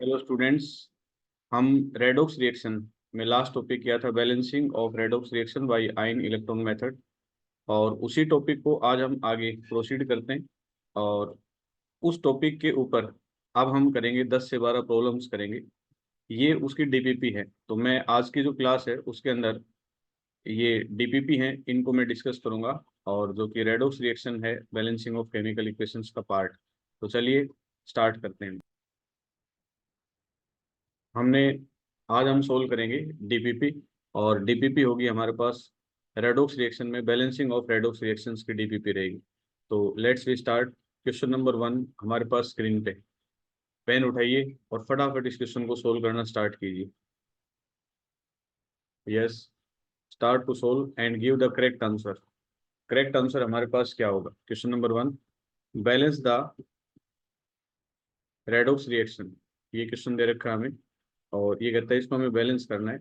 Hello students. हम redox reaction में last topic किया था balancing of redox reaction by ion electron method, और उसी टॉपिक को आज हम आगे प्रोसीड करते हैं। और उस टॉपिक के ऊपर अब हम करेंगे 10 से 12 प्रॉब्लम्स करेंगे। ये उसकी डीपीपी है, तो मैं आज की जो क्लास है उसके अंदर ये डीपीपी हैं, इनको मैं डिस्कस करूंगा। और जो कि रेडॉक्स रिएक्शन है बैलेंसिंग ऑफ केमिकल इक्वेशंस का पार्ट। तो चलिए स्टार्ट करते हैं। हमने आज हम सोल्व करेंगे डीपीपी, और डीपीपी होगी हमारे पास रेडॉक्स रिएक्शन में बैलेंसिंग ऑफ रेडॉक्स रिएक्शंस की डीपीपी रहेगी। तो let's we start. Question number 1 हमारे पास स्क्रीन पे। पेन उठाइए और फटाफट इस क्वेश्चन को सोल्व करना स्टार्ट कीजिए। Yes, start to solve and give the correct answer. Correct answer हमारे पास क्या होगा? Question number 1, balance the redox reaction. ये क्वेश्चन दे रखा है हमें, और ये कहता है इसको हमें बैलेंस करना है।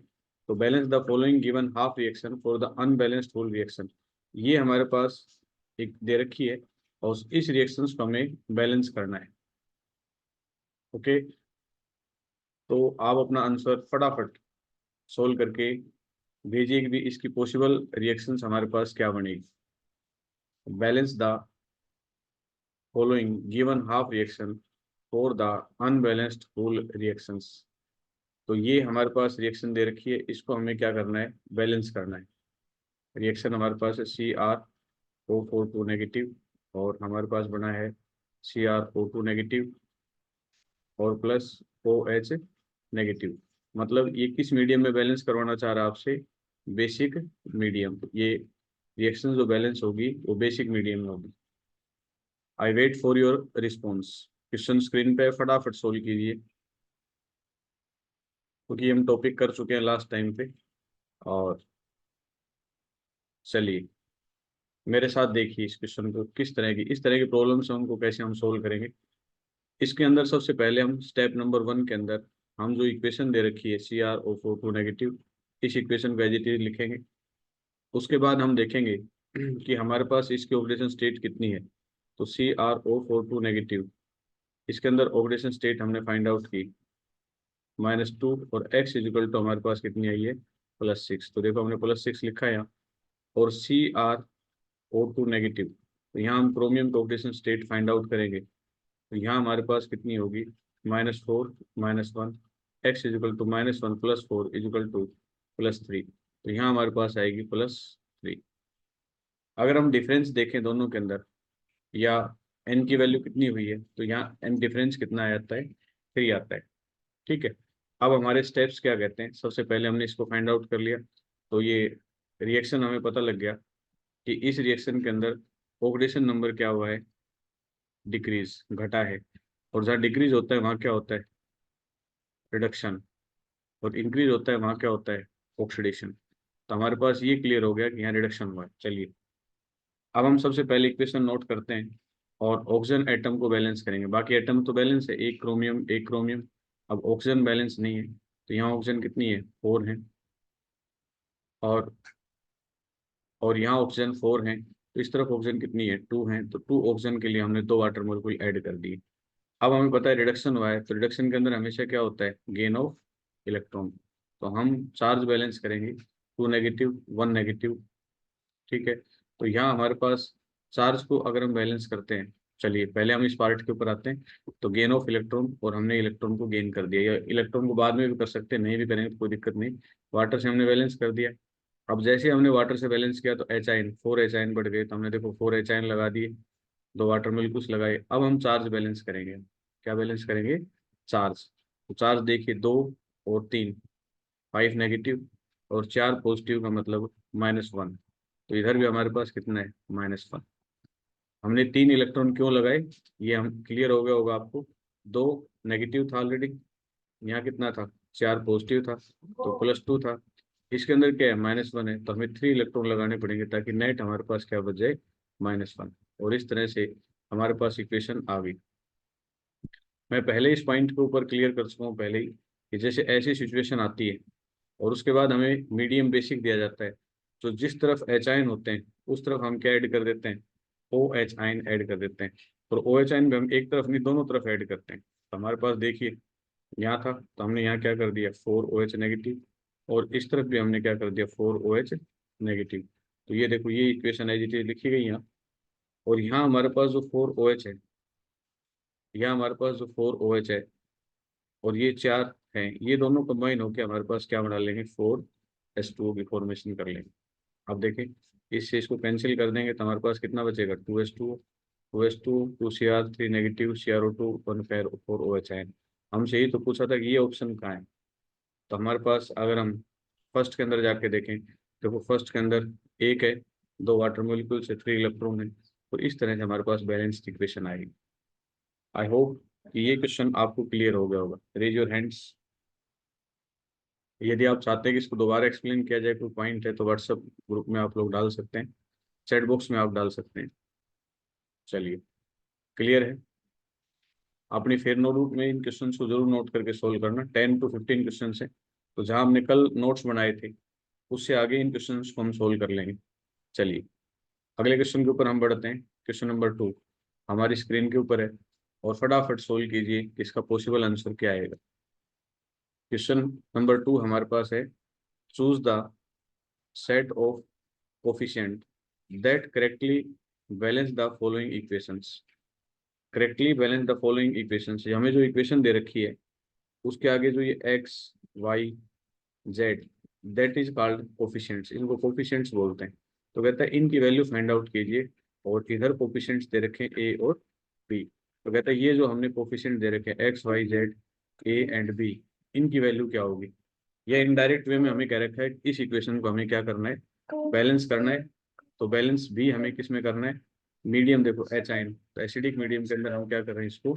तो balance the following given half reaction for the unbalanced whole reaction. ये हमारे पास एक दे रखी है, और इस रिएक्शंस को हमें बैलेंस करना है। ओके, तो आप अपना आंसर फटाफट सोल्व करके भेजिए कि भी इसकी पॉसिबल रिएक्शंस हमारे पास क्या बनेगी। Balance the following given half reaction for the unbalanced whole reactions. तो ये हमारे पास रिएक्शन दे रखी है, इसको हमें क्या करना है? बैलेंस करना है। रिएक्शन हमारे पास है CrO4 2 नेगेटिव, और हमारे पास बना है CrO2 नेगेटिव और प्लस OH नेगेटिव। मतलब ये किस मीडियम में बैलेंस करवाना चाह रहा है आपसे? Basic medium. ये रिएक्शन जो बैलेंस होगी वो बेसिक मीडियम में होगी। I wait for your response. Question screen पे फटाफट सोल्व कीजिए, क्योंकि हम टॉपिक कर चुके हैं लास्ट टाइम पे। और चलिए मेरे साथ देखिए इस क्वेश्चन को, किस तरह की इस तरह की प्रॉब्लम्स हैं उनको कैसे हम सोल्व करेंगे। इसके अंदर सबसे पहले हम स्टेप नंबर 1 के अंदर हम जो इक्वेशन दे रखी है CrO4 2 नेगेटिव, इस इक्वेशन को एज इट इज लिखेंगे। उसके बाद हम देखेंगे कि हमारे पास इसकी ऑक्सीडेशन स्टेट कितनी है। तो CrO4 2 नेगेटिव, इसके अंदर ऑक्सीडेशन स्टेट हमने फाइंड आउट की -2, और x इजिकल टू हमारे पास कितनी आई है? +6। तो देखो हमने +6 लिखा है यहाँ। और CrO2 नेगेटिव, तो यहाँ हम क्रोमियम का ऑक्सीडेशन स्टेट फाइंड आउट करेंगे। तो यहाँ हमारे पास कितनी होगी? -4 -1, x is equal to -1 +4 is equal to +3। तो यहाँ हमारे पास आएगी +3। अगर हम डिफरेंस देखें दोनों के अंदर, या n की वैल्यू कितनी हुई है, तो यहाँ n डिफरेंस कितना आ जाता है? 3 आता है। ठीक है, अब हमारे स्टेप्स क्या कहते हैं? सबसे पहले हमने इसको फाइंड आउट कर लिया, तो ये रिएक्शन हमें पता लग गया कि इस रिएक्शन के अंदर ऑक्सीडेशन नंबर क्या हुआ है? डिक्रीज, घटा है। और जहाँ डिक्रीज होता है वहाँ क्या होता है? रिडक्शन। और इंक्रीज होता है वहाँ क्या होता है? ऑक्सीडेशन। तो हमारे पास ये क्लियर हो गया कि यहाँ रिडक्शन हुआ है। चलिए अब हम सबसे पहले इक्वेशन नोट करते हैं, और ऑक्सीजन एटम को बैलेंस करेंगे। बाकी एटम तो बैलेंस है, एक क्रोमियम एक क्रोमियम। अब ऑक्सीजन बैलेंस नहीं है, तो यहाँ ऑक्सीजन कितनी है? 4 है। और यहाँ ऑक्सीजन 4 है, तो इस तरफ ऑक्सीजन कितनी है? 2 है। तो 2 ऑक्सीजन के लिए हमने 2 वाटर मोलिक्यूल ऐड कर दिए। अब हमें पता है रिडक्शन हुआ है, तो रिडक्शन के अंदर हमेशा क्या होता है? Gain of electron. तो हम चार्ज बैलेंस करेंगे, 2 नेगेटिव 1 नेगेटिव। ठीक है, तो यहाँ हमारे पास चार्ज को अगर हम बैलेंस करते हैं, चलिए पहले हम इस पार्ट के ऊपर आते हैं। तो गेन ऑफ इलेक्ट्रॉन, और हमने इलेक्ट्रॉन को गेन कर दिया, या इलेक्ट्रॉन को बाद में भी कर सकते हैं, नहीं भी करेंगे तो कोई दिक्कत नहीं। वाटर से हमने बैलेंस कर दिया। अब जैसे ही हमने वाटर से बैलेंस किया तो HIN 4 HIN बढ़ गए, तो हमने देखो 4 HIN लगा दिए, 2 वाटर मोलिक्यूल्स लगाए। अब हम चार्ज बैलेंस करेंगे। क्या बैलेंस करेंगे? चार्ज। तो चार्ज देखिए, 2 और 3, 5 नेगेटिव और 4 पॉजिटिव, का मतलब -1। तो इधर भी हमारे पास कितना है? -1। हमने 3 इलेक्ट्रॉन क्यों लगाए, ये हम क्लियर हो गया होगा आपको। 2 नेगेटिव था ऑलरेडी, यहाँ कितना था? 4 पॉजिटिव था, तो +2 था। इसके अंदर क्या है? -1 है, तो हमें 3 इलेक्ट्रॉन लगाने पड़ेंगे, ताकि नेट हमारे पास क्या बच जाए? -1। और इस तरह से हमारे पास इक्वेशन आ गई। मैं पहले इस पॉइंट के ऊपर क्लियर कर चुका हूँ पहले ही, कि जैसे ऐसी सिचुएशन आती है और उसके बाद हमें मीडियम बेसिक दिया जाता है, तो जिस तरफ HIN होते हैं उस तरफ हम क्या ऐड कर देते हैं? OH ऐड कर देते हैं। और OH भी हम एक तरफ नहीं, दोनों तरफ ऐड करते हैं। तो हमारे पास देखिए यहाँ था तो हमने यहाँ क्या कर दिया 4OH नेगेटिव, और इस तरफ भी हमने क्या कर दिया 4OH नेगेटिव। तो ये देखो ये इक्वेशन एज इट इज लिखी गई यहाँ। और यहाँ हमारे पास जो 4OH है, यहाँ हमारे पास जो 4OH है और ये 4 हैं, ये दोनों कंबाइन होकर हमारे पास क्या बना लेंगे 4s2 की फॉर्मेशन कर लेंगे। अब देखें इस चीज को कैंसिल कर देंगे तो हमारे पास कितना बचेगा 2s2, 2s2, 2Cr3 negative, CrO2 one pair 4OH है। हमसे यही तो पूछा था कि ये ऑप्शन कहाँ है। तो हमारे पास अगर हम फर्स्ट के अंदर जाके देखें, देखो फर्स्ट के अंदर एक है, दो वाटर मोलिक्यूल से 3 इलेक्ट्रॉन है। तो इस तरह से हमारे पास बैलेंस्ड इक्वेशन आएगी। आई होप कि ये क्वेश्चन आपको क्लियर हो गया होगा। रेज योर हैंड्स यदि आप चाहते हैं कि इसको दोबारा एक्सप्लेन किया जाए, कोई पॉइंट है तो व्हाट्सएप ग्रुप में आप लोग डाल सकते हैं, चैट बॉक्स में आप डाल सकते हैं। चलिए क्लियर है। अपनी फेयर नोटबुक में इन क्वेश्चंस को जरूर नोट करके सोल्व करना। 10 to 15 क्वेश्चन है, तो जहां हमने कल नोट्स बनाए थे उससे आगे इन क्वेश्चंस को हम सोल्व कर लेंगे। चलिए अगले क्वेश्चन के ऊपर हम बढ़ते हैं। क्वेश्चन नंबर 2 हमारी स्क्रीन के ऊपर है, और फटाफट सोल्व कीजिए कि इसका पॉसिबल आंसर क्या आएगा। क्वेश्चन नंबर 2 हमारे पास है, choose the set of coefficient that correctly balance the following equations. Correctly balance the following equations, हमें जो इक्वेशन दे रखी है उसके आगे जो ये x y z, that is called coefficients, इनको कोफिशिएंट्स बोलते हैं। तो कहता है इनकी वैल्यू फाइंड आउट कीजिए, और इधर कोफिशिएंट्स दे रखे हैं ए और बी। तो कहता है ये जो हमने कोफिशिएंट दे रखे हैं x y z a and b, इनकी वैल्यू क्या होगी। या इनडायरेक्ट वे में हमें कह रखा है कि इस इक्वेशन को हमें क्या करना है, बैलेंस करना है। तो बैलेंस भी हमें किस में करना है, मीडियम देखो एच आइन, तो एसिडिक मीडियम के अंदर हम क्या कर रहे हैं, इसको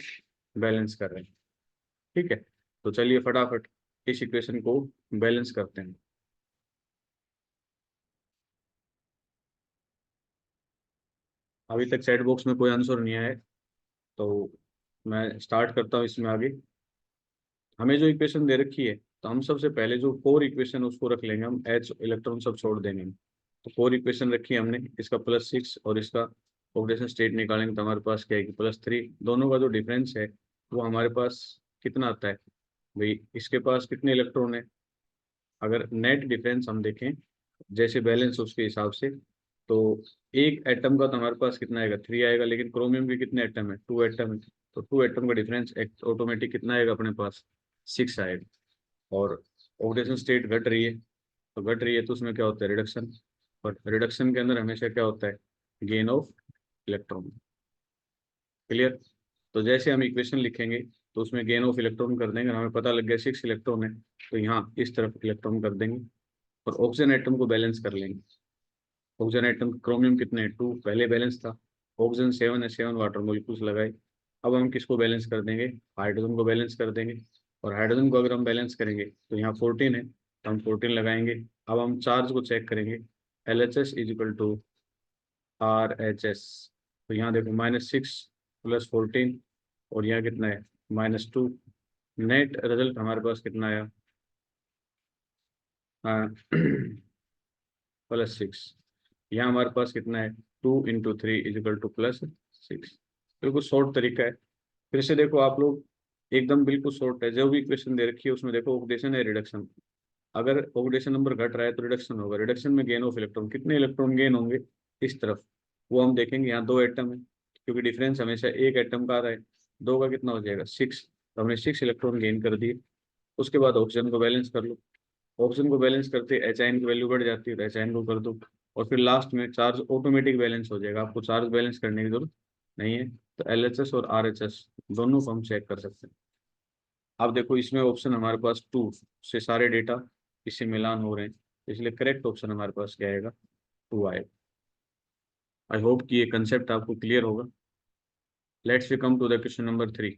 बैलेंस कर रहे हैं। ठीक है, तो चलिए फटाफट इस इक्वेशन को बैलेंस करते हैं। अभी तक चैट बॉक्स में कोई आंसर नहीं आया है, तो मैं स्टार्ट करता हूँ इसमें आगे। हमें जो इक्वेशन दे रखी है, तो हम सबसे पहले जो कोर इक्वेशन उसको रख लेंगे, हम एच इलेक्ट्रॉन सब छोड़ देंगे। तो कोर इक्वेशन रखी है हमने, इसका +6 और इसका ऑक्सीडेशन स्टेट निकालेंगे तो हमारे पास क्या है कि +3। दोनों का जो डिफरेंस है वो हमारे पास कितना आता है भाई, इसके पास कितने इलेक्ट्रॉन है। अगर नेट डिफरेंस हम देखें जैसे बैलेंस उसके हिसाब से, तो एक एटम का तो हमारे पास कितना आएगा 3 आएगा, लेकिन क्रोमियम के कितने एटम है 2 एटम है। तो 2 एटम का डिफरेंस ऑटोमेटिक कितना आएगा अपने पास 6 आएगा। और ऑक्सीडेशन स्टेट घट रही है, तो घट रही है तो उसमें क्या होता है रिडक्शन, और रिडक्शन के अंदर हमेशा क्या होता है गेन ऑफ इलेक्ट्रॉन। क्लियर। तो जैसे हम इक्वेशन लिखेंगे तो उसमें गेन ऑफ इलेक्ट्रॉन कर देंगे, हमें पता लग गया 6 इलेक्ट्रॉन है, तो यहाँ इस तरफ इलेक्ट्रॉन कर देंगे और ऑक्सीजन एटम को बैलेंस कर लेंगे। ऑक्सीजन एटम क्रोमियम कितने हैं 2, पहले बैलेंस था। ऑक्सीजन 7 है, 7 वाटर मोलिक्यूल्स लगाए। अब हम किसको बैलेंस कर देंगे, हाइड्रोजन को बैलेंस कर देंगे। और हाइड्रोजन को अगर हम बैलेंस करेंगे तो यहाँ 14 है, तो हम 14 लगाएंगे। अब हम चार्ज को चेक करेंगे, LHS is equal to RHS। तो यहाँ देखो -6 + 14, और यहाँ कितना है -2। नेट रिजल्ट हमारे पास कितना आया +6। यहाँ हमारे पास कितना है 2 × 3 = +6। बिल्कुल शॉर्ट तरीका है। फिर से देखो आप लोग, एकदम बिल्कुल शॉर्ट है। जो भी इक्वेशन दे रखी है उसमें देखो ऑक्सीडेशन है रिडक्शन, अगर ऑक्सीडेशन नंबर घट रहा है तो रिडक्शन होगा। रिडक्शन में गेन ऑफ इलेक्ट्रॉन, कितने इलेक्ट्रॉन गेन होंगे इस तरफ, वो हम देखेंगे। यहाँ 2 एटम है, क्योंकि डिफरेंस हमेशा एक एटम का आ रहा है, 2 का कितना हो जाएगा 6, तो हमने 6 इलेक्ट्रॉन गेन कर दिए। उसके बाद ऑक्सीजन को बैलेंस कर लो, ऑक्सीजन को बैलेंस करते एच आइन की वैल्यू बढ़ जाती है, तो एच आइन को कर दो। और फिर लास्ट में चार्ज ऑटोमेटिक बैलेंस हो जाएगा, आपको चार्ज बैलेंस करने की जरूरत नहीं है। तो LHS और RHS दोनों को हम चेक कर सकते हैं। अब देखो इसमें ऑप्शन हमारे पास 2 से सारे डेटा इससे मिलान हो रहे हैं, इसलिए करेक्ट ऑप्शन हमारे पास क्या आएगा 2 आएगा। आई होप कि ये कंसेप्ट आपको क्लियर होगा। Let's we come to the question number 3।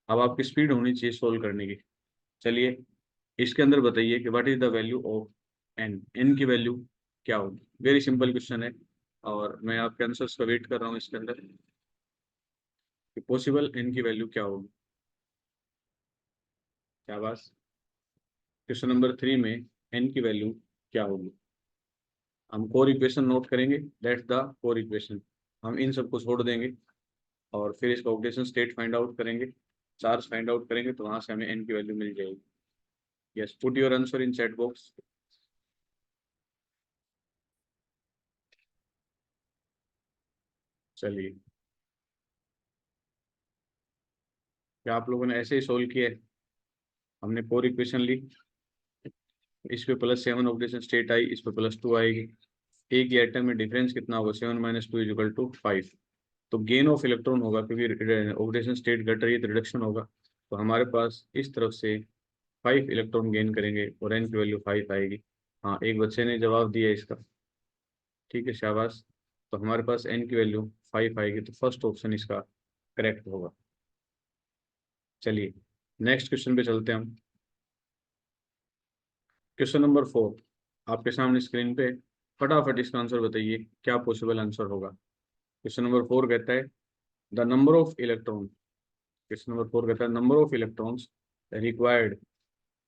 अब आपकी स्पीड होनी चाहिए सोल्व करने की। चलिए इसके अंदर बताइए कि what is the value of n, n की वैल्यू क्या होगी। वेरी सिंपल क्वेश्चन है, और मैं आपके आंसर्स का वेट कर रहा हूँ इसके अंदर कि पॉसिबल एन की वैल्यू क्या होगी। क्या बात, क्वेश्चन नंबर 3 में एन की वैल्यू क्या होगी। हम कोर इक्वेशन नोट करेंगे, दैट्स द कोर इक्वेशन। हम इन सबको छोड़ देंगे और फिर इसका ऑक्सीडेशन स्टेट फाइंड आउट करेंगे। चार्ज फाइंड आउट करेंगे तो वहां से हमें n की वैल्यू मिल जाएगी। Yes, put your answer in chat box. चलिए, क्या आप लोगों ने ऐसे ही सोल्व किया है? हमने 4 इक्वेशन ली, इस पे +7 ऑक्सीजन स्टेट आई, इस पे +2 आएगी। एक ही एटम में डिफरेंस कितना होगा? 7 - 2 = 5। तो गेन ऑफ इलेक्ट्रॉन होगा, क्योंकि ऑक्सीडेशन स्टेट घट रही है तो रिडक्शन होगा। तो हमारे पास इस तरफ से 5 इलेक्ट्रॉन गेन करेंगे और n की वैल्यू 5 आएगी। हाँ, एक बच्चे ने जवाब दिया इसका, ठीक है, शाबाश। तो हमारे पास n की वैल्यू 5 आएगी, तो फर्स्ट ऑप्शन इसका करेक्ट होगा। चलिए, नेक्स्ट क्वेश्चन पे चलते हैं हम। क्वेश्चन नंबर 4 आपके सामने स्क्रीन पे। फटाफट इसका आंसर बताइए, क्या पॉसिबल आंसर होगा। क्वेश्चन नंबर 4 कहता है the number of electron. Question number 4 कहता है number of electrons required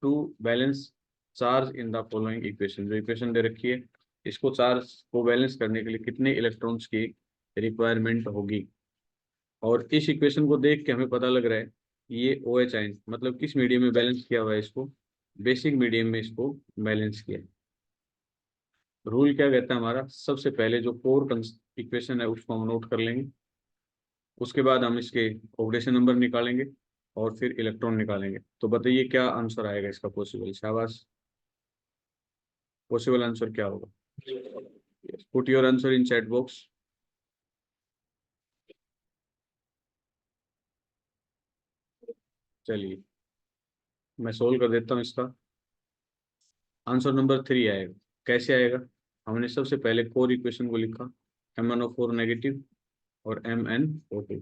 to balance charge in the following equation. जो इक्वेशन दे रखी है, इसको चार्ज को बैलेंस करने के लिए कितने इलेक्ट्रॉन्स की रिक्वायरमेंट होगी। और इस इक्वेशन को देख के हमें पता लग रहा है ये ओ एच आइन, मतलब किस मीडियम में बैलेंस किया हुआ है इसको? बेसिक मीडियम में इसको बैलेंस किया है। रूल क्या कहता है हमारा? सबसे पहले जो कोर इक्वेशन है उसको हम नोट कर लेंगे, उसके बाद हम इसके ऑक्सीडेशन नंबर निकालेंगे और फिर इलेक्ट्रॉन निकालेंगे। तो बताइए क्या आंसर आएगा इसका पॉसिबल। शाबाश, पॉसिबल आंसर क्या होगा? Put your answer in chat box. चलिए, मैं सोल्व कर देता हूँ इसका। आंसर नंबर 3 आएगा। कैसे आएगा? हमने सबसे पहले कोर इक्वेशन को लिखा, MnO4 नेगेटिव और MnO2।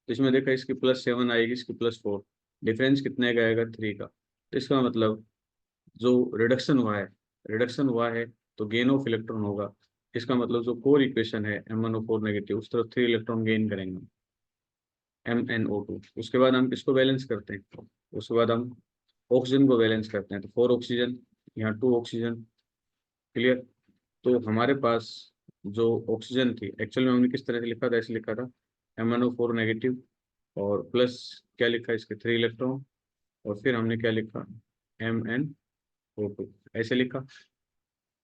इसमें देखा इसकी +7 आएगी, इसकी +4, डिफरेंस कितने का आएगा? 3 का। तो इसका मतलब जो रिडक्शन हुआ है तो गेन ऑफ इलेक्ट्रॉन होगा। इसका मतलब जो कोर इक्वेशन है MnO4 नेगेटिव, उस तरफ 3 इलेक्ट्रॉन गेन करेंगे, MnO2। उसके बाद हम किसको बैलेंस करते हैं? उसके बाद हम ऑक्सीजन को बैलेंस करते हैं, तो 4 ऑक्सीजन, यहाँ 2 ऑक्सीजन। क्लियर? तो हमारे पास जो ऑक्सीजन थी, एक्चुअल में हमने किस तरह से लिखा था? ऐसे लिखा था MnO4 नेगेटिव और प्लस क्या लिखा इसके 3 इलेक्ट्रॉन, और फिर हमने क्या लिखा? MnO2, ऐसे लिखा।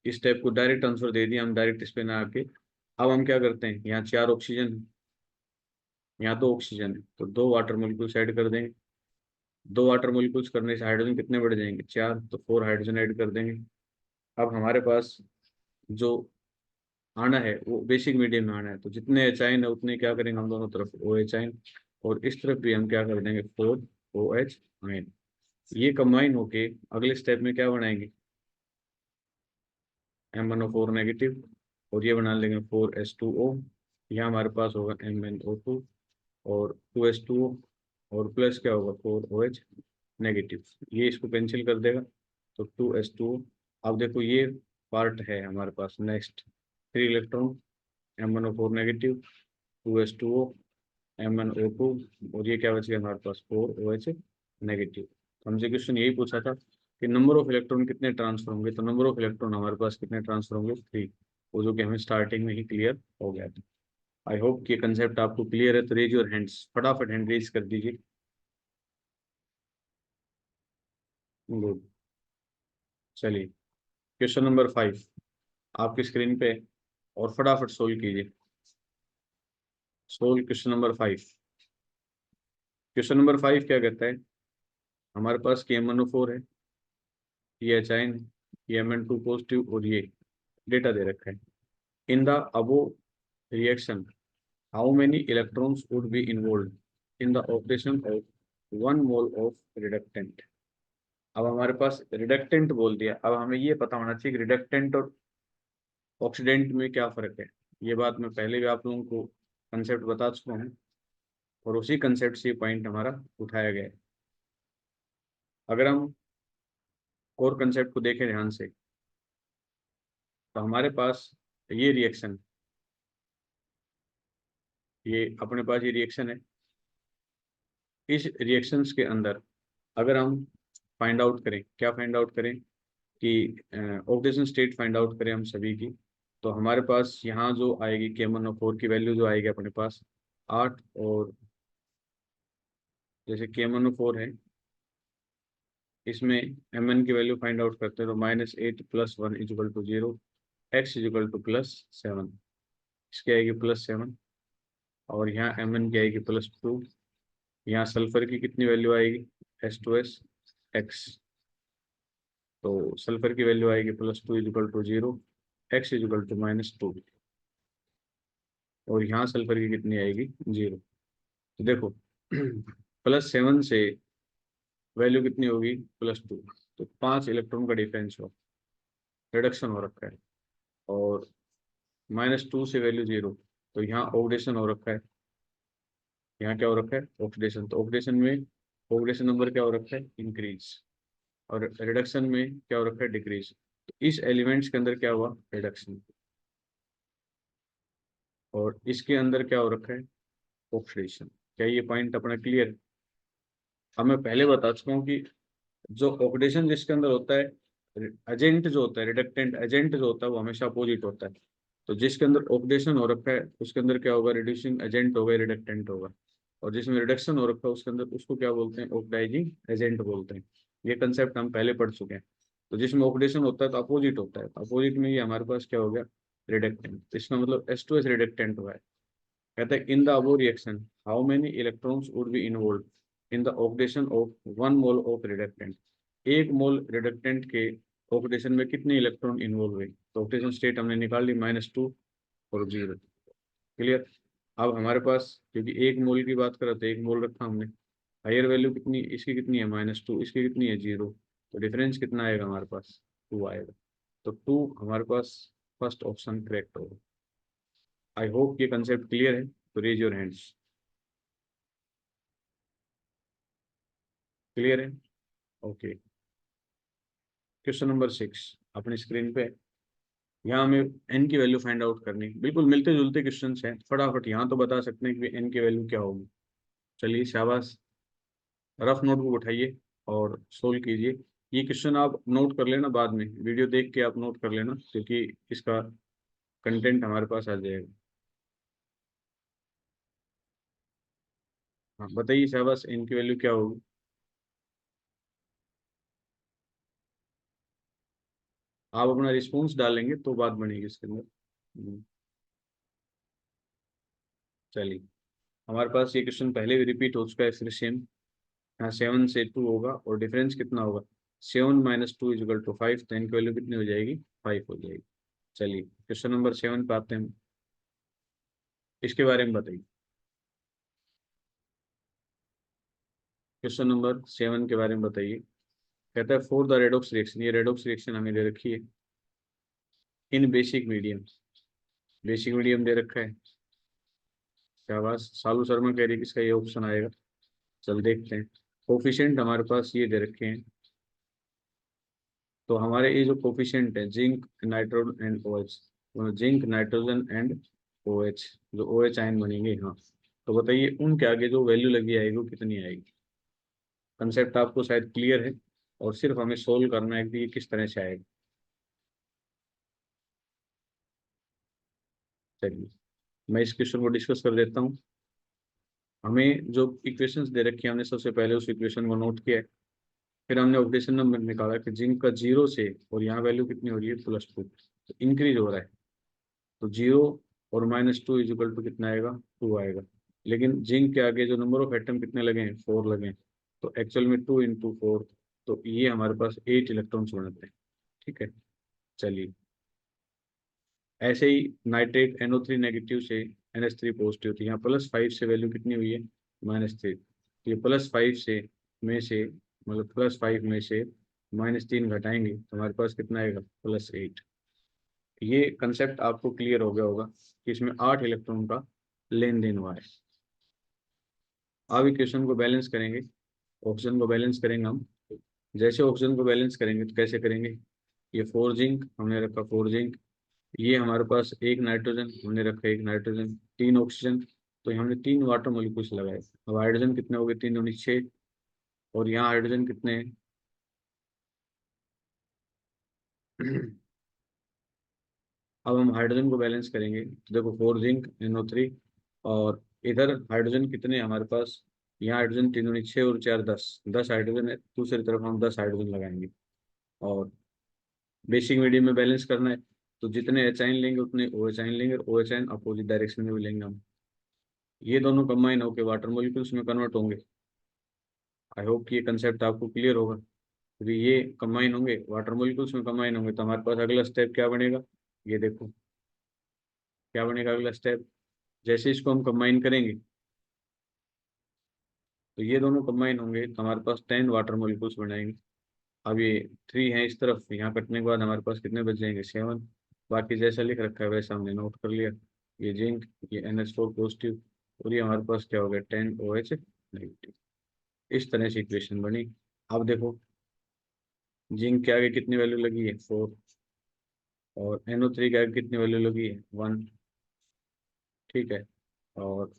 इस टाइप को डायरेक्ट आंसर दे दिया हम, डायरेक्ट इस पे ना आके। अब हम क्या करते हैं, यहाँ 4 ऑक्सीजन है, यहाँ 2 ऑक्सीजन है, तो 2 वाटर मोलिक्यूल्स ऐड कर देंगे। 2 वाटर मोलिक्यूल्स करने से हाइड्रोजन कितने बढ़ जाएंगे? 4, तो 4 हाइड्रोजन ऐड कर देंगे। अब हमारे पास जो आना है वो बेसिक मीडियम में आना है, तो जितने एच आइन है उतने क्या करेंगे हम दोनों तरफ? ओ एच आइन। और इस तरफ भी हम क्या कर देंगे? 4 ओ एच आइन। ये कंबाइन होके अगले स्टेप में क्या बनाएंगे? MnO4 नेगेटिव, और ये बना लेंगे 4H2O। यहाँ हमारे पास होगा MnO2 और 2H2O, और प्लस क्या होगा? 4OH negative. ये इसको कैंसिल कर देगा, तो 2H2O। अब देखो ये पार्ट है हमारे पास next, 3 electron, MnO4 negative, 2H2O, MnO2, और ये क्या बचेगा हमारे पास? 4OH negative. तो हमसे क्वेश्चन यही पूछा था कि नंबर ऑफ इलेक्ट्रॉन कितने ट्रांसफर होंगे, तो नंबर ऑफ इलेक्ट्रॉन हमारे पास कितने ट्रांसफर होंगे? 3। वो जो कि हमें स्टार्टिंग में ही क्लियर हो गया था। आई होप कि कंसेप्ट आपको क्लियर है। तो रेज योर हैंड्स, फटाफट हैंड रेज कर दीजिए। गुड। चलिए, क्वेश्चन नंबर 5 आपकी स्क्रीन पे, और फटाफट सोल्व कीजिए। Solve question number 5। Question number 5 क्या कहता है? हमारे पास KMnO4 है, ये एचाइन, ये Mn2 पॉजिटिव, और ये डेटा दे रखा है। In the above reaction how many electrons would be involve in the operation of 1 mole of reductant. अब हमारे पास रिडक्टेंट बोल दिया, अब हमें ये पता होना चाहिए कि रिडक्टेंट और ऑक्सीडेंट में क्या फर्क है। ये बात मैं पहले भी आप लोगों को कंसेप्ट बता चुका हूँ, और उसी कंसेप्ट से पॉइंट हमारा उठाया गया है। अगर हम कोर कंसेप्ट को देखें ध्यान से, तो हमारे पास ये रिएक्शन, ये अपने पास ये रिएक्शन है। इस रिएक्शंस के अंदर अगर हम फाइंड आउट करें, क्या फाइंड आउट करें कि ऑक्सीडेशन स्टेट फाइंड आउट करें हम सभी की, तो हमारे पास यहाँ जो आएगी KMnO4 की वैल्यू जो आएगी अपने पास 8 और जैसे KMnO4 है, इसमें Mn की वैल्यू फाइंड आउट करते हैं तो -8 + 1 = 0, x = +7, इसकी आएगी +7, और यहाँ Mn की आएगी +2। यहाँ सल्फर की कितनी वैल्यू आएगी, H2S x, तो सल्फर की वैल्यू आएगी +2 = 0, x = -2, और यहाँ सल्फर की कितनी आएगी, 0। तो देखो +7 से वैल्यू कितनी होगी, +2, तो 5 इलेक्ट्रॉन का डिफरेंस हो, रिडक्शन हो रखा है। और -2 से वैल्यू 0, तो यहाँ ऑक्सीडेशन हो रखा है, यहाँ क्या हो रखा है, ऑक्सीडेशन। तो ऑक्सीडेशन में ऑक्सीडेशन नंबर क्या हो रखा है, इंक्रीज, और रिडक्शन में क्या हो रखा है, डिक्रीज। तो इस एलिमेंट्स के अंदर क्या हुआ, रिडक्शन, और इसके अंदर क्या हो रखा है, ऑक्सीडेशन। क्या ये पॉइंट अपना क्लियर है? अब मैं पहले बता चुका हूँ कि जो ऑक्सीडेशन जिसके अंदर होता है, एजेंट जो होता है, रिडक्टेंट एजेंट जो होता है, वो हमेशा अपोजिट होता है। तो जिसके अंदर ऑक्सीडेशन हो रखा है उसके अंदर क्या होगा, रिड्यूसिंग एजेंट होगा, रिडक्टेंट होगा। और जिसमें रिडक्शन हो रखा है उसके अंदर उसको क्या बोलते हैं, ऑक्सीडाइजिंग एजेंट बोलते हैं। ये कंसेप्ट हम पहले पढ़ चुके हैं। तो जिसमें ऑक्सीडेशन होता है तो अपोजिट होता है, तो अपोजिट में ये हमारे पास क्या हो गया, रिडक्टेंट। तो इसका मतलब H2S रिडक्टेंट हुआ है। कहते हैं in the above reaction how many electrons would be involve in the oxidation of 1 mole of reductant. 1 mole reductant के ऑक्सीडेशन में कितने इलेक्ट्रॉन इन्वॉल्व हुए, तो ऑक्सीडेशन स्टेट हमने निकाल ली, -2 और 0। क्लियर। अब हमारे पास क्योंकि 1 मोल की बात करें तो 1 मोल रखा हमने, हायर वैल्यू कितनी, इसकी कितनी है, -2, इसकी कितनी है, 0, तो डिफरेंस कितना आएगा हमारे पास, 2 आएगा। तो 2 हमारे पास फर्स्ट ऑप्शन करेक्ट होगा। आई होप ये कंसेप्ट क्लियर है, तो रेज योर हैंड्स। क्लियर है, ओके। क्वेश्चन नंबर 6 अपनी स्क्रीन पे। यहाँ हमें एन की वैल्यू फाइंड आउट करनी है। बिल्कुल मिलते जुलते क्वेश्चन हैं, फटाफट यहाँ तो बता सकते हैं कि एन की वैल्यू क्या होगी। चलिए शाबाश, रफ नोटबुक उठाइए और सोल्व कीजिए। ये क्वेश्चन आप नोट कर लेना, बाद में वीडियो देख के आप नोट कर लेना, क्योंकि इसका कंटेंट हमारे पास आ जाएगा। हाँ बताइए शाबाश, एन की वैल्यू क्या होगी। आप अपना रिस्पॉन्स डालेंगे तो बात बनेगी इसके अंदर। चलिए, हमारे पास ये क्वेश्चन पहले भी रिपीट हो चुका है, फिर सेम। यहाँ 7 से 2 होगा और डिफरेंस कितना होगा, 7 - 2 = 5, तो इनकी वैल्यू कितनी हो जाएगी, 5 हो जाएगी। चलिए क्वेश्चन नंबर 7 पे आते हैं, इसके बारे में बताइए। क्वेश्चन नंबर 7 के बारे में बताइए। कहता है फॉर द रेडॉक्स रिएक्शन, ये रेडॉक्स रिएक्शन हमें दे रखी है in basic medium. Basic medium दे रखा है, शाबाश। सालू शर्मा कह रही है किसका ये ऑप्शन आएगा। चल देखते हैं। कोफिशिएंट हमारे पास ये दे रखे हैं, तो हमारे ये जो कोफिशिएंट है, zinc nitrogen and OH, zinc nitrogen and OH, जो OH आयन बनेंगे यहाँ, तो बताइए उनके आगे जो वैल्यू लगी आएगी वो कितनी आएगी। कंसेप्ट आपको शायद क्लियर है, और सिर्फ हमें सोल्व करना है कि ये किस तरह से आएगा। चलिए मैं इस क्वेश्चन को डिस्कस कर देता हूँ। हमें जो इक्वेशंस दे रखी है, हमने सबसे पहले उस इक्वेशन को नोट किया है, फिर हमने ऑक्सीडेशन नंबर निकाला कि जिंक का 0 से, और यहाँ वैल्यू कितनी हो रही है, +2, तो इंक्रीज हो रहा है। तो 0 और -2 = कितना आएगा, 2 आएगा। लेकिन जिंक के आगे जो नंबर ऑफ एटम कितने लगे हैं, 4 लगे हैं, तो एक्चुअल में 2 × 4, तो ये हमारे पास 8 इलेक्ट्रॉन्स बनते हैं। ठीक है। चलिए ऐसे ही नाइट्रेट NO3 नेगेटिव से NH3 पॉजिटिव थी, यहाँ +5 से वैल्यू कितनी हुई है, -3। ये +5 से में से, मतलब +5 में से -3 घटाएंगे तो हमारे पास कितना आएगा, +8। ये कंसेप्ट आपको क्लियर हो गया होगा कि इसमें 8 इलेक्ट्रॉन का लेन देन हुआ है। अब इक्वेशन को बैलेंस करेंगे, ऑक्सीजन को बैलेंस करेंगे हम। जैसे ऑक्सीजन को बैलेंस करेंगे तो कैसे करेंगे, ये 4 जिंक हमने रखा, 4 जिंक, ये हमारे पास एक नाइट्रोजन हमने रखा, एक नाइट्रोजन, 3 ऑक्सीजन, तो हमने 3 वाटर मॉलिक्यूल्स लगाए। अब हाइड्रोजन कितने हो गए, 3 दूनी 6, और यहाँ हाइड्रोजन कितने हैं अब हम हाइड्रोजन को बैलेंस करेंगे तो देखो 4 जिंक NO3, और इधर हाइड्रोजन कितने हैं हमारे पास, यहाँ हाइड्रोजन 3 दूनी 6 और 4 10, 10 हाइड्रोजन है, दूसरी तरफ हम 10 हाइड्रोजन लगाएंगे। और बेसिक मीडियम में बैलेंस करना है, तो जितने एच आइन लेंगे उतने ओ एच आइन लेंगे, और ओ एच आइन अपोजिट डायरेक्शन में भी लेंगे हम। ये दोनों कंबाइन होकर वाटर मॉलिक्यूल्स में कन्वर्ट होंगे। आई होप कि ये कंसेप्ट आपको क्लियर होगा। क्योंकि ये कंबाइन होंगे, वाटर मॉलिक्यूल्स में कंबाइन होंगे, तो हमारे पास अगला स्टेप क्या बनेगा, ये देखो क्या बनेगा अगला स्टेप। जैसे इसको हम कंबाइन करेंगे, तो ये दोनों कंबाइन होंगे तो हमारे पास 10 वाटर मॉलिक्यूल्स बनाएंगे। अब ये 3 हैं इस तरफ, यहाँ कटने के बाद हमारे पास कितने बच जाएंगे, 7। बाकी जैसा लिख रखा है वैसा हमने नोट कर लिया। ये जिंक, ये NH4 पॉजिटिव, और ये हमारे पास क्या हो गया, 10 OH नेगेटिव। इस तरह से इक्वेशन बनी। अब देखो, जिंक के आगे कितनी वैल्यू लगी है, 4, और NO3 के आगे कितनी वैल्यू लगी है, 1। ठीक है। और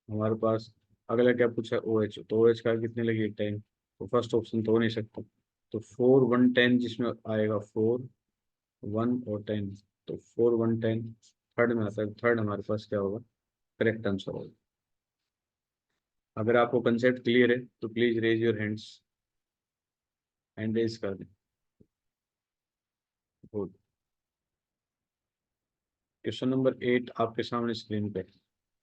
हमारे पास अगला क्या पूछा, OH, तो OH का कितनी लगी है, 10। तो फर्स्ट ऑप्शन तो हो नहीं सकता, तो 4 1 10 जिसमें आएगा, 4 1 और 10, तो 4 1 10 थर्ड में आता है, थर्ड हमारे पास क्या होगा, करेक्ट आंसर होगा। अगर आपको कंसेप्ट क्लियर है तो please raise your hands, hand raise कर दें। गुड। क्वेश्चन नंबर 8 आपके सामने स्क्रीन पे,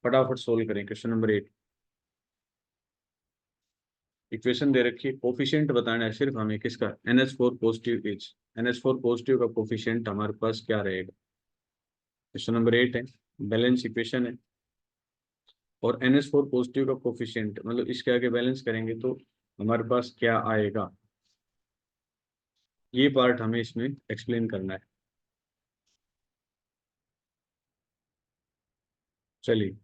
फटाफट सोल्व करें क्वेश्चन नंबर 8। इक्वेशन दे रखी है, कोफिशिएंट बताना है सिर्फ हमें किसका, NH4 positive etch, NH4 positive का कोफिशिएंट हमारे पास क्या रहेगा। क्वेश्चन नंबर 8 है, बैलेंस इक्वेशन है, और NH4 पॉजिटिव का कोफिशिएंट मतलब इसके आगे बैलेंस करेंगे तो हमारे पास क्या आएगा, ये पार्ट हमें इसमें एक्सप्लेन करना है। चलिए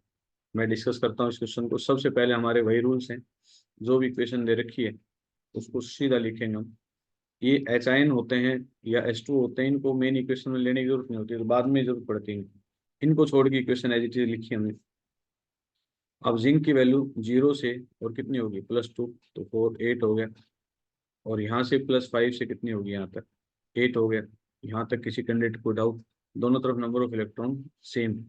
मैं डिस्कस करता हूँ इस क्वेश्चन को। सबसे पहले हमारे वही रूल्स हैं, जो भी इक्वेशन दे रखी है उसको सीधा लिखेंगे हम। ये एच आयन होते हैं या H2 होते हैं, इनको मेन इक्वेशन में लेने की जरूरत नहीं होती, तो बाद में जरूरत पड़ती है। इनको छोड़ के इक्वेशन एज इट इज लिखी हमने। अब जिंक की वैल्यू 0 से और कितनी होगी, +2, तो 4 8 हो गया। और यहाँ से +5 से कितनी होगी, यहाँ तक 8 हो गया। यहाँ तक किसी कैंडिडेट को डाउट, दोनों तरफ नंबर ऑफ इलेक्ट्रॉन सेम।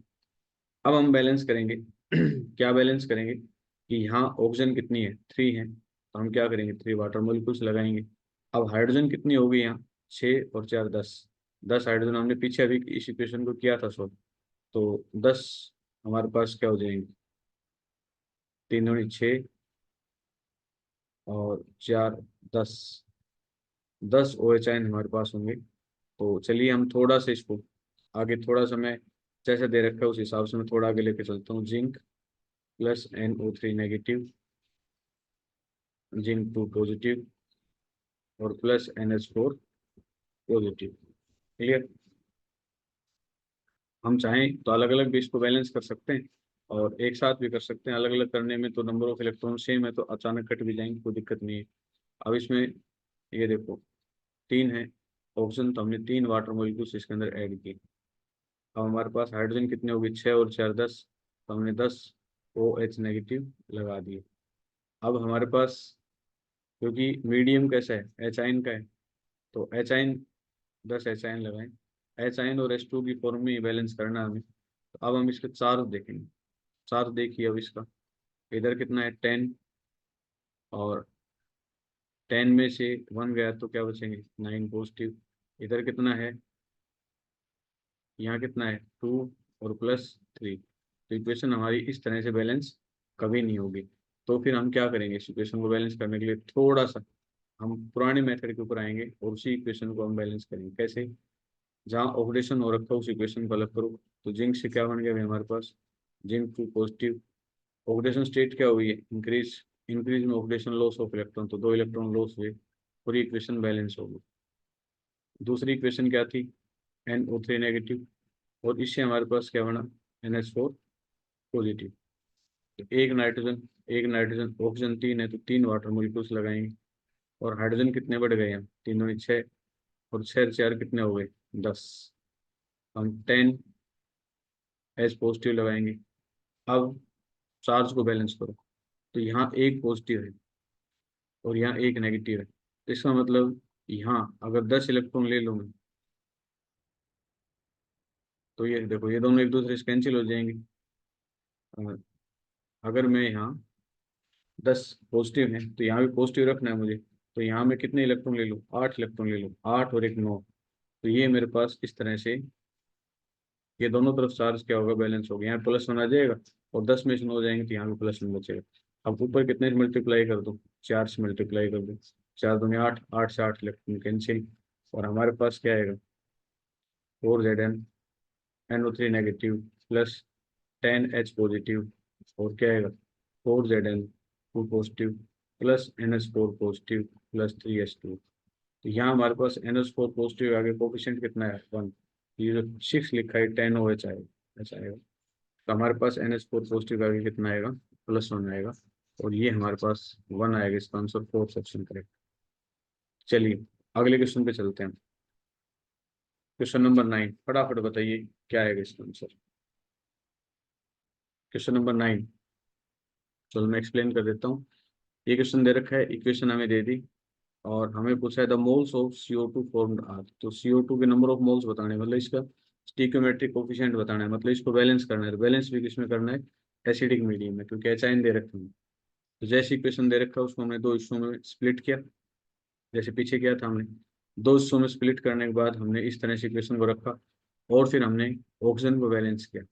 अब हम बैलेंस करेंगे क्या बैलेंस करेंगे कि यहाँ ऑक्सीजन कितनी है, 3 है, तो हम क्या करेंगे, 3 वाटर मॉलिक्यूल्स लगाएंगे। अब हाइड्रोजन कितनी होगी यहाँ, 6 और 4 10, 10 हाइड्रोजन हमने पीछे अभी इस इक्वेशन को किया था सॉल्व, तो 10 हमारे पास क्या हो जाएंगे, 3 दूनी 6 और 4 10, 10 OH आयन हमारे पास होंगे। तो चलिए हम थोड़ा सा इसको आगे, थोड़ा सा मैं जैसे दे रखा है उस हिसाब से मैं थोड़ा आगे लेके चलता हूँ। Zinc +NO3 negative, zinc 2 positive, और +NH4 पॉजिटिव। क्लियर। हम चाहें तो अलग अलग भी इसको बैलेंस कर सकते हैं, और एक साथ भी कर सकते हैं। अलग अलग करने में तो नंबर ऑफ इलेक्ट्रॉन सेम है, तो अचानक कट भी जाएंगे, कोई दिक्कत नहीं है। अब इसमें ये देखो 3 है ऑप्शन, तो हमने 3 वाटर मॉलिक्यूल्स इसके अंदर ऐड किए। अब हमारे पास हाइड्रोजन कितने हो गए, 6 और 4 10, तो हमने 10 OH नेगेटिव लगा दिए। अब हमारे पास, क्योंकि मीडियम कैसा है, एच आइन का है, तो एच आइन 10 एच आइन लगाएं। एच आइन और H2 की फॉर्म में बैलेंस करना है हमें। तो अब हम इसके चार्ज देखेंगे। चार्ज देखिए अब इसका, इधर कितना है, 10, और 10 में से 1 गया तो क्या बचेंगे, 9 पॉजिटिव। इधर कितना है, यहाँ कितना है, 2 और +3। तो इक्वेशन हमारी इस तरह से बैलेंस कभी नहीं होगी। तो फिर हम क्या करेंगे, इस इक्वेशन को बैलेंस करने के लिए थोड़ा सा हम पुराने मेथड के ऊपर आएंगे, और उसी इक्वेशन को हम बैलेंस करेंगे। कैसे, जहाँ ऑक्सीडेशन हो रखा है उस इक्वेशन को अलग करो। तो जिंक से क्या बन गया अभी हमारे पास, जिंक 2 पॉजिटिव। ऑक्सीडेशन स्टेट क्या हुई है, इंक्रीज, इंक्रीज में ऑक्सीडेशन लॉस ऑफ इलेक्ट्रॉन, तो 2 इलेक्ट्रॉन लॉस हुए, पूरी इक्वेशन बैलेंस होगी। दूसरी इक्वेशन क्या थी, NO3 नेगेटिव, और इससे हमारे पास क्या बना, NH4 पॉजिटिव। तो एक नाइट्रोजन ऑक्सीजन 3 है, तो 3 वाटर मोलिक्यूल्स लगाएंगे। और हाइड्रोजन कितने बढ़ गए हैं, 3 दूनी 6, और 6 4 कितने हो गए, 10। हम 10 एच पॉजिटिव लगाएंगे। अब चार्ज को बैलेंस करो, तो यहाँ एक पॉजिटिव है और यहाँ एक नेगेटिव है, तो इसका मतलब यहाँ अगर 10 इलेक्ट्रॉन ले लूँगा, तो ये देखो ये दोनों एक दूसरे से कैंसिल हो जाएंगे। अ, अगर मैं यहाँ 10 पॉजिटिव है तो यहाँ भी पॉजिटिव रखना है मुझे, तो यहाँ मैं कितने इलेक्ट्रॉन ले लूँ, 8 इलेक्ट्रॉन ले लूँ, 8 और एक 9। तो ये मेरे पास इस तरह से ये दोनों तरफ चार्ज क्या होगा, बैलेंस होगा, यहाँ +1 आ जाएगा और 10 में से 9 हो जाएंगे तो यहाँ भी +1 बचेगा। अब ऊपर कितने से मल्टीप्लाई कर दो, 4 से मल्टीप्लाई कर दो, 4 दूनी 8, 8 से 8 इलेक्ट्रॉन कैंसिल, और हमारे पास क्या आएगा, 4Zn NO3 negative plus 10H positive, और क्या आएगा 4Zn 2 positive plus NH4 positive plus 3H2। तो यहाँ हमारे पास NH4 पॉजिटिव आगे कोफिशिएंट कितना है 1, ये जो 6 लिखा है 10OH आएगा, ऐसा आएगा। तो हमारे पास NH4 पॉजिटिव आगे कितना आएगा, +1 आएगा, और ये हमारे पास 1 आएगा, इसका आंसर 4th ऑप्शन करेक्ट। चलिए अगले क्वेश्चन पे चलते हैं। क्वेश्चन नंबर 9, फटाफट बताइए क्या आएगा इसका आंसर। क्वेश्चन नंबर 9, चलो मैं एक्सप्लेन कर देता हूँ। ये क्वेश्चन दे रखा है, इक्वेशन हमें दे दी और हमें पूछा है the moles of CO2 formed are. तो CO2 के नंबर ऑफ मोल्स बताने हैं, मतलब इसका स्टीक्योमेट्रिक कोफिशिएंट बताना है, मतलब इसको बैलेंस करना है। बैलेंस भी किसमें करना है, एसिडिक मीडियम में, क्योंकि एच दे रखे हैं। तो जैसे इक्वेशन दे रखा है उसको हमने दो हिस्सों में स्प्लिट किया, जैसे पीछे किया था हमने। दो हिस्सों में स्प्लिट करने के बाद हमने इस तरह से इक्वेशन को रखा और फिर हमने ऑक्सीजन को बैलेंस किया।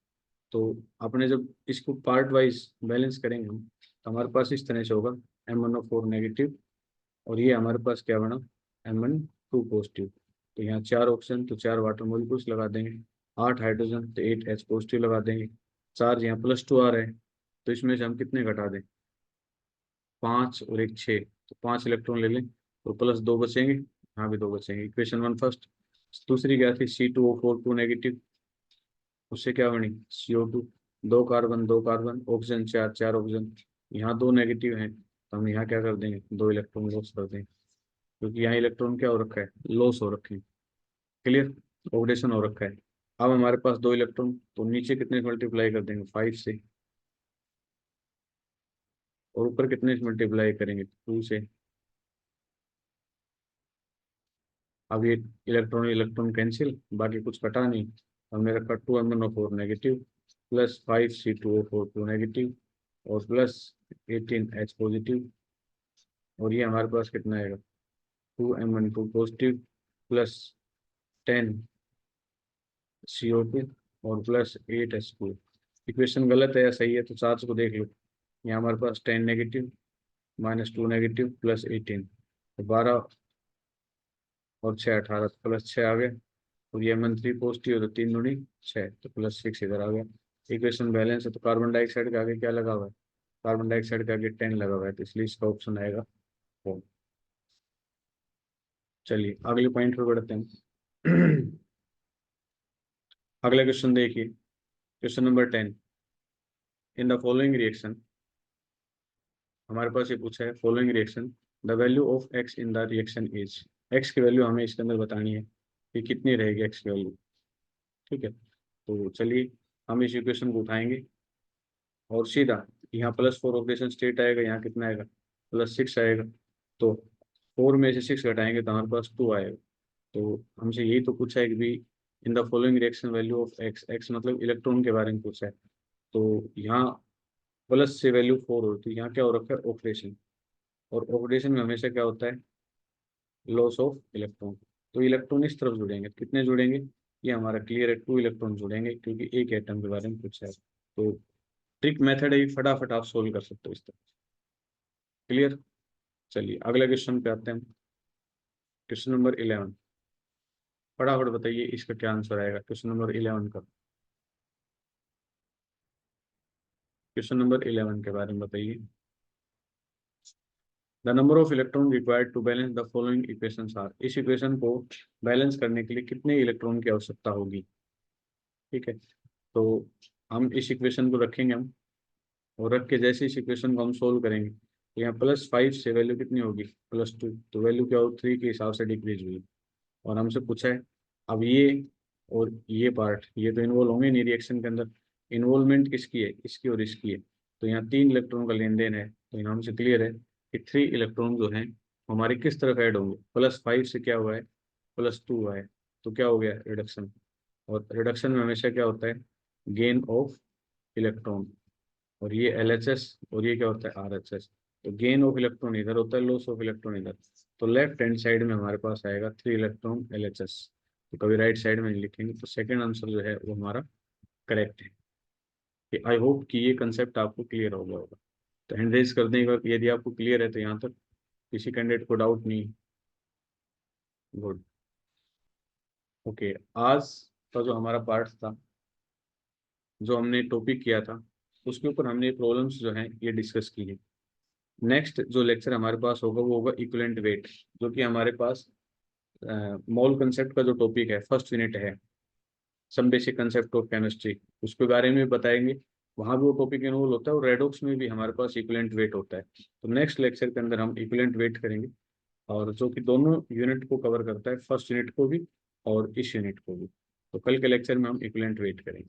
तो अपने जब इसको पार्ट वाइज बैलेंस करेंगे हम, तो हमारे पास इस तरह से होगा M1O4 नेगेटिव, और ये हमारे पास क्या बना, Mn2 पॉजिटिव। तो यहाँ 4 ऑक्सीजन तो 4 वाटर मॉलिक्यूल्स लगा देंगे, 8 हाइड्रोजन तो 8H पॉजिटिव लगा देंगे, चार्ज यहाँ +2 आ रहे हैं, तो इसमें से हम कितने घटा दें, 5 और एक 6, तो 5 इलेक्ट्रॉन ले लें तो +2 बचेंगे, यहाँ भी 2 बचेंगे। Equation 1 first. दूसरी क्या थी, C2O4 2 नेगेटिव, उससे क्या बनी CO2, 2 carbon 2 carbon, oxygen 4 4 oxygen, यहाँ 2 नेगेटिव हैं तो हम यहाँ क्या कर देंगे, 2 इलेक्ट्रॉन लॉस कर देंगे, क्योंकि यहाँ इलेक्ट्रॉन क्या हो रखा है, लॉस हो रखे हैं। क्लियर, ऑक्सीडेशन हो रखा है। अब हमारे पास 2 इलेक्ट्रॉन, तो नीचे कितने मल्टीप्लाई कर देंगे 5 से, और ऊपर कितने से मल्टीप्लाई करेंगे 2 से। अब ये इलेक्ट्रॉन इलेक्ट्रॉन कैंसिल, बाकी कुछ कटा नहीं, हमने रखा 2MnO4 negative plus 5C2O4 2 negative और प्लस 18H पॉजिटिव, और ये हमारे पास कितना आएगा 2Mn2 पॉजिटिव प्लस 10CO2 और प्लस 8H2। इक्वेशन गलत है या सही है तो चार्ज को देख लो, यहाँ हमारे पास 10 नेगेटिव -2 नेगेटिव प्लस 18, तो 12 और 6 18, तो +6 आ गए, और ये Mn3 पॉजिटिव है तो 3 दूनी 6, तो +6 इधर आ गया। इक्वेशन बैलेंस है, तो कार्बन डाइऑक्साइड के आगे क्या लगा हुआ है, कार्बन डाइऑक्साइड के आगे 10 लगा हुआ है, तो इसलिए इसका ऑप्शन आएगा 4। चलिए अगले पॉइंट पर बढ़ते हैं। अगला क्वेश्चन देखिए, question number 10, in the following reaction, हमारे पास ये पूछा है following reaction the value of x in the reaction is, x की वैल्यू हमें इसके अंदर बतानी है कि कितनी रहेगी एक्स की वैल्यू। ठीक है, तो चलिए हम इस इक्वेशन को उठाएंगे और सीधा यहाँ +4 ऑपरेशन स्टेट आएगा, यहाँ कितना आएगा +6 आएगा, तो 4 में से 6 घटाएंगे तो हमारे पास 2 आएगा। तो हमसे यही तो पूछा है कि भी इन the following reaction value of x, x मतलब इलेक्ट्रॉन के बारे में पूछा है। तो यहाँ प्लस से वैल्यू 4 होती है, यहाँ क्या हो रखा है ऑक्सीडेशन, और ऑक्सीडेशन में हमेशा क्या होता है लॉस ऑफ इलेक्ट्रॉन। तो इलेक्ट्रॉन इस तरफ जुड़ेंगे, कितने जुड़ेंगे, ये हमारा क्लियर है 2 इलेक्ट्रॉन जुड़ेंगे, क्योंकि एक एटम के बारे में पूछा है। तो ट्रिक मेथड है ये, फटाफट आप सोल्व कर सकते हो इस तरह। क्लियर, चलिए अगले क्वेश्चन पे आते हैं। क्वेश्चन नंबर 11, फटाफट बताइए इसका क्या आंसर आएगा क्वेश्चन नंबर 11 का। क्वेश्चन नंबर 11 के बारे में बताइए, the number of electron required to balance the following equations are, इस इक्वेशन को बैलेंस करने के लिए कितने इलेक्ट्रॉन की आवश्यकता होगी। ठीक है, तो हम इस इक्वेशन को रखेंगे हम, और रख के जैसे इस इक्वेशन को हम सोल्व करेंगे तो यहाँ +5 से वैल्यू कितनी होगी +2, तो वैल्यू क्या होगी 3 के हिसाब से डिक्रीज हुई। और हमसे पूछा है अब ये और ये पार्ट, ये तो इन्वॉल्व होंगे नहीं रिएक्शन के अंदर, इन्वॉल्वमेंट किसकी है, इसकी और इसकी है। तो यहाँ 3 इलेक्ट्रॉन का लेन देन है, तो यहाँ हमसे क्लियर है कि 3 इलेक्ट्रॉन जो हैं हमारे किस तरफ ऐड होंगे, +5 से क्या हुआ है +2 हुआ है, तो क्या हो गया रिडक्शन। और रिडक्शन में हमेशा क्या होता है गेन ऑफ इलेक्ट्रॉन, और ये LHS और ये क्या होता है RHS। तो गेन ऑफ इलेक्ट्रॉन इधर होता है, लॉस ऑफ इलेक्ट्रॉन इधर। तो लेफ्ट हैंड साइड में हमारे पास आएगा 3 इलेक्ट्रॉन LHS। तो कभी राइट साइड में नहीं लिखेंगे। तो सेकंड आंसर जो है वो हमारा करेक्ट है। आई होप कि ये कंसेप्ट आपको क्लियर हो गया होगा। तो हैंड रेज कर देंगे यदि आपको क्लियर है, तो यहाँ तक किसी कैंडिडेट को डाउट नहीं। गुड। ओके, आज का जो हमारा पार्ट था, जो हमने टॉपिक किया था, उसके ऊपर हमने प्रॉब्लम्स जो हैं ये डिस्कस की है। नेक्स्ट जो लेक्चर हमारे पास होगा वो होगा इक्विवेलेंट वेट, जो कि हमारे पास मोल कंसेप्ट का जो टॉपिक है, फर्स्ट यूनिट है, some basic concept of chemistry, उसके बारे में बताएंगे। वहाँ भी वो टॉपिक इन्वॉल्व होता है, और रेडॉक्स में भी हमारे पास इक्विवेलेंट वेट होता है। तो नेक्स्ट लेक्चर के अंदर हम इक्विवेलेंट वेट करेंगे, और जो कि दोनों यूनिट को कवर करता है, फर्स्ट यूनिट को भी और इस यूनिट को भी। तो कल के लेक्चर में हम इक्विवेलेंट वेट करेंगे।